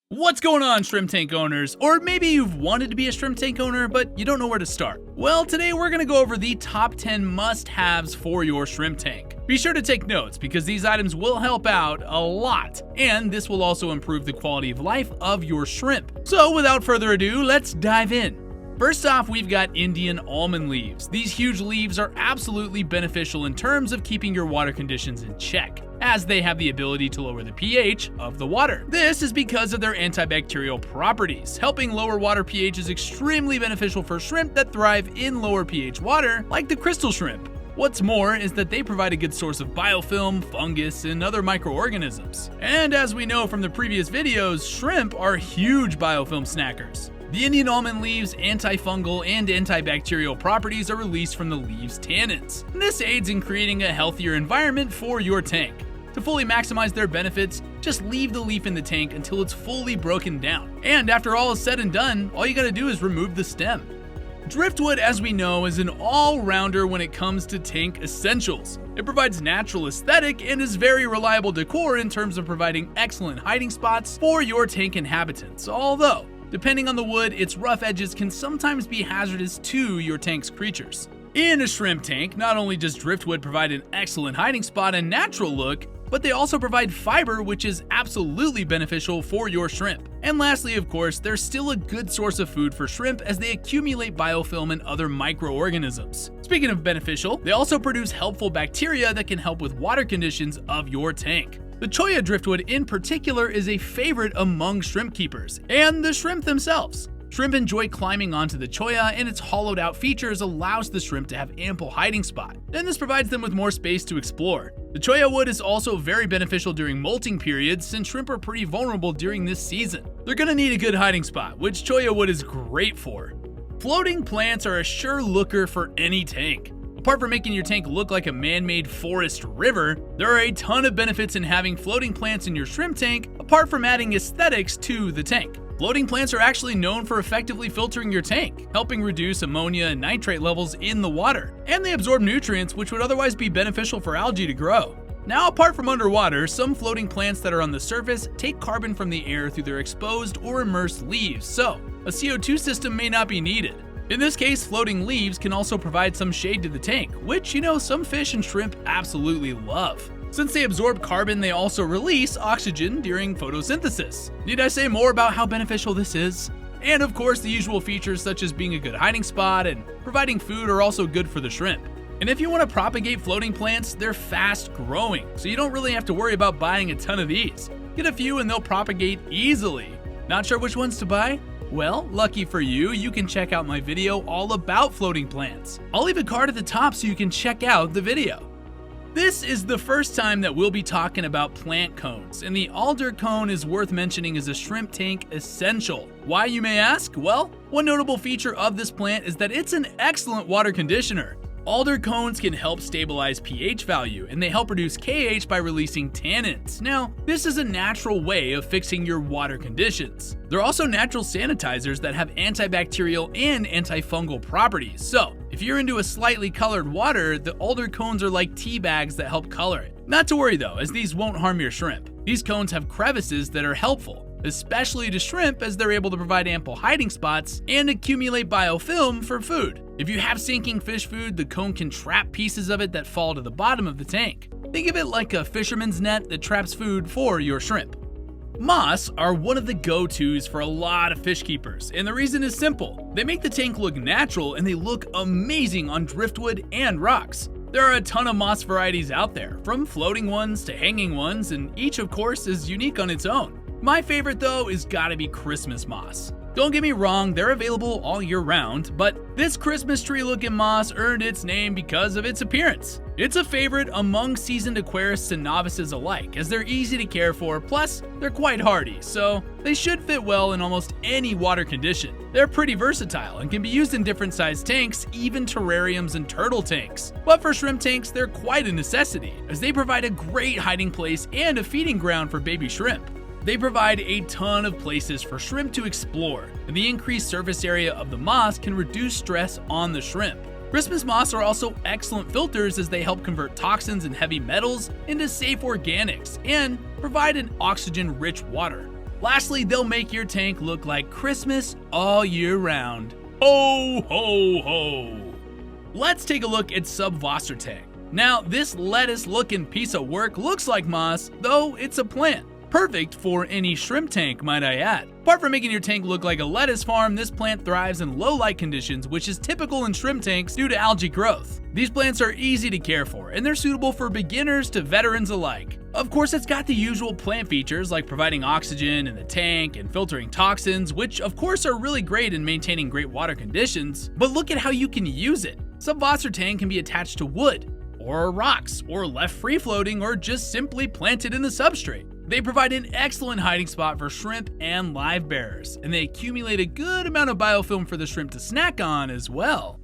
What's going on, shrimp tank owners? Or maybe you've wanted to be a shrimp tank owner, but you don't know where to start. Well, today we're going to go over the top 10 must-haves for your shrimp tank. Be sure to take notes because these items will help out a lot, and this will also improve the quality of life of your shrimp. So without further ado, let's dive in. First off, we've got Indian almond leaves. These huge leaves are absolutely beneficial in terms of keeping your water conditions in check, as they have the ability to lower the pH of the water. This is because of their antibacterial properties. Helping lower water pH is extremely beneficial for shrimp that thrive in lower pH water, like the crystal shrimp. What's more is that they provide a good source of biofilm, fungus, and other microorganisms. And as we know from the previous videos, shrimp are huge biofilm snackers. The Indian almond leaves' antifungal and antibacterial properties are released from the leaves' tannins. This aids in creating a healthier environment for your tank. To fully maximize their benefits, just leave the leaf in the tank until it's fully broken down. And after all is said and done, all you gotta do is remove the stem. Driftwood, as we know, is an all-rounder when it comes to tank essentials. It provides natural aesthetic and is very reliable decor in terms of providing excellent hiding spots for your tank inhabitants, although depending on the wood, its rough edges can sometimes be hazardous to your tank's creatures. In a shrimp tank, not only does driftwood provide an excellent hiding spot and natural look, but they also provide fiber, which is absolutely beneficial for your shrimp. And lastly, of course, they're still a good source of food for shrimp as they accumulate biofilm and other microorganisms. Speaking of beneficial, they also produce helpful bacteria that can help with water conditions of your tank. The cholla driftwood in particular is a favorite among shrimp keepers and the shrimp themselves. Shrimp enjoy climbing onto the cholla, and its hollowed out features allows the shrimp to have ample hiding spot, and this provides them with more space to explore. The cholla wood is also very beneficial during molting periods since shrimp are pretty vulnerable during this season. They're gonna need a good hiding spot, which cholla wood is great for. Floating plants are a sure looker for any tank. Apart from making your tank look like a man-made forest river, there are a ton of benefits in having floating plants in your shrimp tank, apart from adding aesthetics to the tank. Floating plants are actually known for effectively filtering your tank, helping reduce ammonia and nitrate levels in the water, and they absorb nutrients which would otherwise be beneficial for algae to grow. Now, apart from underwater, some floating plants that are on the surface take carbon from the air through their exposed or immersed leaves, so a CO2 system may not be needed. In this case, floating leaves can also provide some shade to the tank, which, some fish and shrimp absolutely love. Since they absorb carbon, they also release oxygen during photosynthesis. Need I say more about how beneficial this is? And of course, the usual features such as being a good hiding spot and providing food are also good for the shrimp. And if you want to propagate floating plants, they're fast growing, so you don't really have to worry about buying a ton of these. Get a few and they'll propagate easily. Not sure which ones to buy? Well, lucky for you, you can check out my video all about floating plants. I'll leave a card at the top so you can check out the video. This is the first time that we'll be talking about plant cones, and the alder cone is worth mentioning as a shrimp tank essential. Why, you may ask? Well, one notable feature of this plant is that it's an excellent water conditioner. Alder cones can help stabilize pH value, and they help reduce KH by releasing tannins. Now, this is a natural way of fixing your water conditions. They're also natural sanitizers that have antibacterial and antifungal properties, so if you're into a slightly colored water, the alder cones are like tea bags that help color it. Not to worry though, as these won't harm your shrimp. These cones have crevices that are helpful, especially to shrimp as they're able to provide ample hiding spots and accumulate biofilm for food. If you have sinking fish food, the cone can trap pieces of it that fall to the bottom of the tank. Think of it like a fisherman's net that traps food for your shrimp. Moss are one of the go-tos for a lot of fish keepers, and the reason is simple. They make the tank look natural and they look amazing on driftwood and rocks. There are a ton of moss varieties out there, from floating ones to hanging ones, and each of course is unique on its own. My favorite though is gotta be Christmas moss. Don't get me wrong, they're available all year round, but this Christmas tree looking moss earned its name because of its appearance. It's a favorite among seasoned aquarists and novices alike, as they're easy to care for, plus they're quite hardy, so they should fit well in almost any water condition. They're pretty versatile and can be used in different sized tanks, even terrariums and turtle tanks. But for shrimp tanks, they're quite a necessity, as they provide a great hiding place and a feeding ground for baby shrimp. They provide a ton of places for shrimp to explore, and the increased surface area of the moss can reduce stress on the shrimp. Christmas moss are also excellent filters as they help convert toxins and heavy metals into safe organics and provide an oxygen-rich water. Lastly, they'll make your tank look like Christmas all year round. Ho, ho, ho! Let's take a look at Subwasser tank. Now, this lettuce-looking piece of work looks like moss, though it's a plant. Perfect for any shrimp tank, might I add. Apart from making your tank look like a lettuce farm, this plant thrives in low light conditions, which is typical in shrimp tanks due to algae growth. These plants are easy to care for, and they're suitable for beginners to veterans alike. Of course, it's got the usual plant features like providing oxygen in the tank and filtering toxins, which of course are really great in maintaining great water conditions, but look at how you can use it. Subwasser tank can be attached to wood, or rocks, or left free-floating, or just simply planted in the substrate. They provide an excellent hiding spot for shrimp and live bearers, and they accumulate a good amount of biofilm for the shrimp to snack on as well.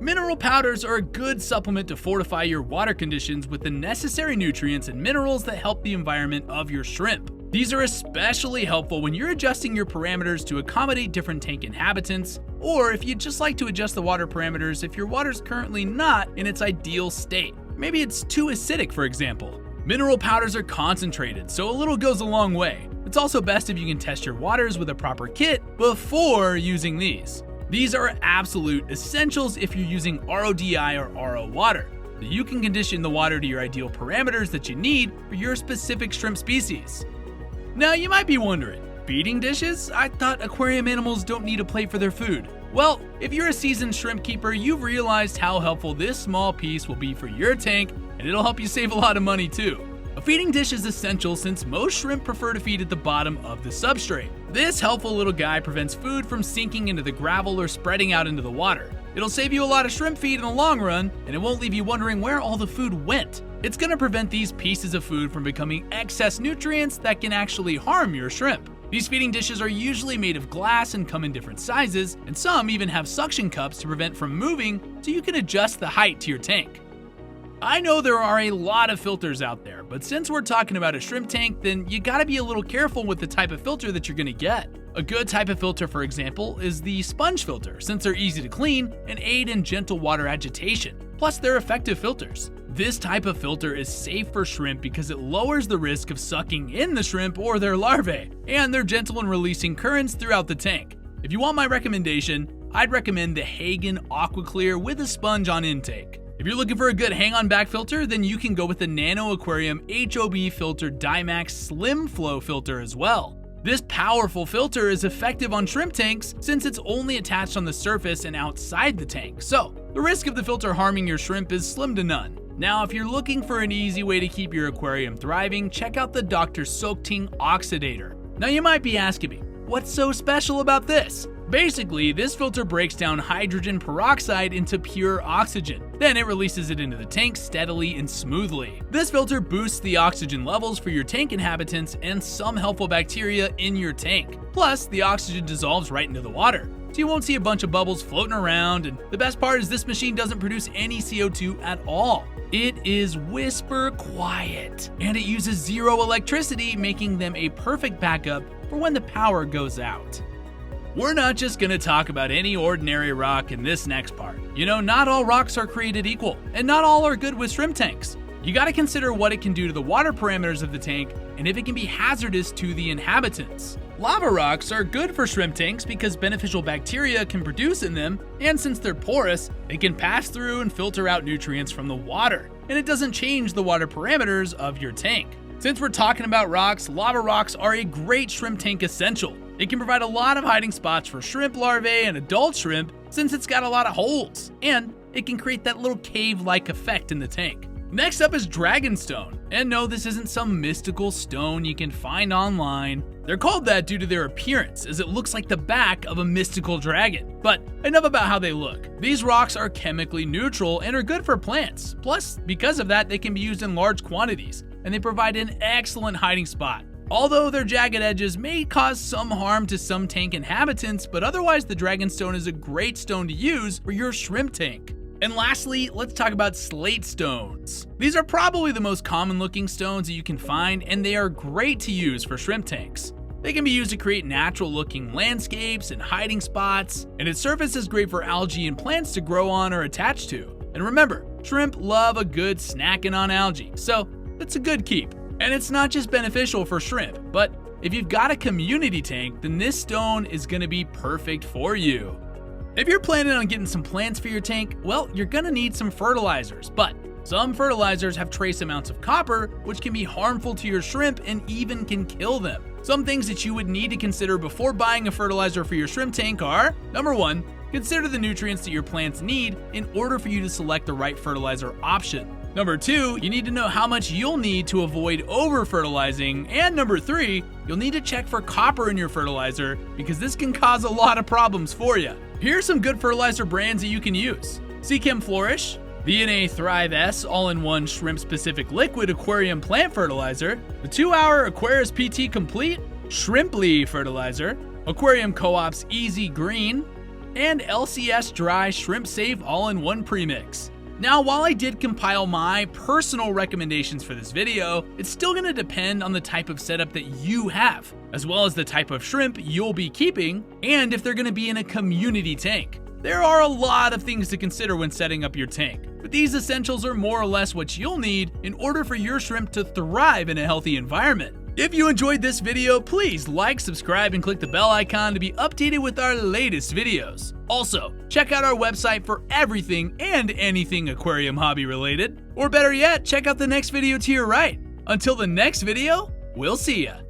Mineral powders are a good supplement to fortify your water conditions with the necessary nutrients and minerals that help the environment of your shrimp. These are especially helpful when you're adjusting your parameters to accommodate different tank inhabitants, or if you'd just like to adjust the water parameters if your water's currently not in its ideal state. Maybe it's too acidic, for example. Mineral powders are concentrated, so a little goes a long way. It's also best if you can test your waters with a proper kit before using these. These are absolute essentials if you're using RODI or RO water. You can condition the water to your ideal parameters that you need for your specific shrimp species. Now you might be wondering, feeding dishes? I thought aquarium animals don't need a plate for their food. Well, if you're a seasoned shrimp keeper, you've realized how helpful this small piece will be for your tank, and it'll help you save a lot of money too. A feeding dish is essential since most shrimp prefer to feed at the bottom of the substrate. This helpful little guy prevents food from sinking into the gravel or spreading out into the water. It'll save you a lot of shrimp feed in the long run, and it won't leave you wondering where all the food went. It's going to prevent these pieces of food from becoming excess nutrients that can actually harm your shrimp. These feeding dishes are usually made of glass and come in different sizes, and some even have suction cups to prevent from moving so you can adjust the height to your tank. I know there are a lot of filters out there, but since we're talking about a shrimp tank, then you gotta be a little careful with the type of filter that you're gonna get. A good type of filter, for example, is the sponge filter, since they're easy to clean and aid in gentle water agitation. Plus, they're effective filters. This type of filter is safe for shrimp because it lowers the risk of sucking in the shrimp or their larvae, and they're gentle in releasing currents throughout the tank. If you want my recommendation, I'd recommend the Hagen AquaClear with a sponge on intake. If you're looking for a good hang-on back filter, then you can go with the Nano Aquarium HOB Filter Dymax Slim Flow filter as well. This powerful filter is effective on shrimp tanks since it's only attached on the surface and outside the tank, so the risk of the filter harming your shrimp is slim to none. Now, if you're looking for an easy way to keep your aquarium thriving, check out the Dr. Soakting Oxidator. Now you might be asking me, what's so special about this? Basically, this filter breaks down hydrogen peroxide into pure oxygen. Then it releases it into the tank steadily and smoothly. This filter boosts the oxygen levels for your tank inhabitants and some helpful bacteria in your tank. Plus, the oxygen dissolves right into the water, so you won't see a bunch of bubbles floating around, and the best part is this machine doesn't produce any CO2 at all. It is whisper quiet, and it uses zero electricity, making them a perfect backup for when the power goes out. We're not just gonna talk about any ordinary rock in this next part. You know, not all rocks are created equal, and not all are good with shrimp tanks. You gotta consider what it can do to the water parameters of the tank, and if it can be hazardous to the inhabitants. Lava rocks are good for shrimp tanks because beneficial bacteria can produce in them, and since they're porous, they can pass through and filter out nutrients from the water, and it doesn't change the water parameters of your tank. Since we're talking about rocks, lava rocks are a great shrimp tank essential. It can provide a lot of hiding spots for shrimp larvae and adult shrimp since it's got a lot of holes, and it can create that little cave-like effect in the tank. Next up is dragonstone, and no, this isn't some mystical stone you can find online. They're called that due to their appearance, as it looks like the back of a mystical dragon. But enough about how they look. These rocks are chemically neutral and are good for plants. Plus, because of that, they can be used in large quantities, and they provide an excellent hiding spot. Although their jagged edges may cause some harm to some tank inhabitants, but otherwise the dragonstone is a great stone to use for your shrimp tank. And lastly, let's talk about slate stones. These are probably the most common looking stones that you can find, and they are great to use for shrimp tanks. They can be used to create natural looking landscapes and hiding spots, and its surface is great for algae and plants to grow on or attach to. And remember, shrimp love a good snacking on algae, so it's a good keep. And it's not just beneficial for shrimp, but If you've got a community tank, then this stone is going to be perfect for you. If you're planning on getting some plants for your tank, well, you're going to need some fertilizers, but some fertilizers have trace amounts of copper, which can be harmful to your shrimp and even can kill them. Some things that you would need to consider before buying a fertilizer for your shrimp tank are: number 1, consider the nutrients that your plants need in order for you to select the right fertilizer option. Number 2, you need to know how much you'll need to avoid over-fertilizing. And number 3, you'll need to check for copper in your fertilizer because this can cause a lot of problems for you. Here are some good fertilizer brands that you can use: Seachem Flourish, V&A Thrive S all-in-one shrimp-specific liquid aquarium plant fertilizer, the 2-hour Aquarius PT Complete Shrimply fertilizer, Aquarium Co-op's Easy Green, and LCS Dry Shrimp Safe all-in-one premix. Now, while I did compile my personal recommendations for this video, it's still going to depend on the type of setup that you have, as well as the type of shrimp you'll be keeping, and if they're going to be in a community tank. There are a lot of things to consider when setting up your tank, but these essentials are more or less what you'll need in order for your shrimp to thrive in a healthy environment. If you enjoyed this video, please like, subscribe, and click the bell icon to be updated with our latest videos. Also, check out our website for everything and anything aquarium hobby related. Or better yet, check out the next video to your right. Until the next video, we'll see ya.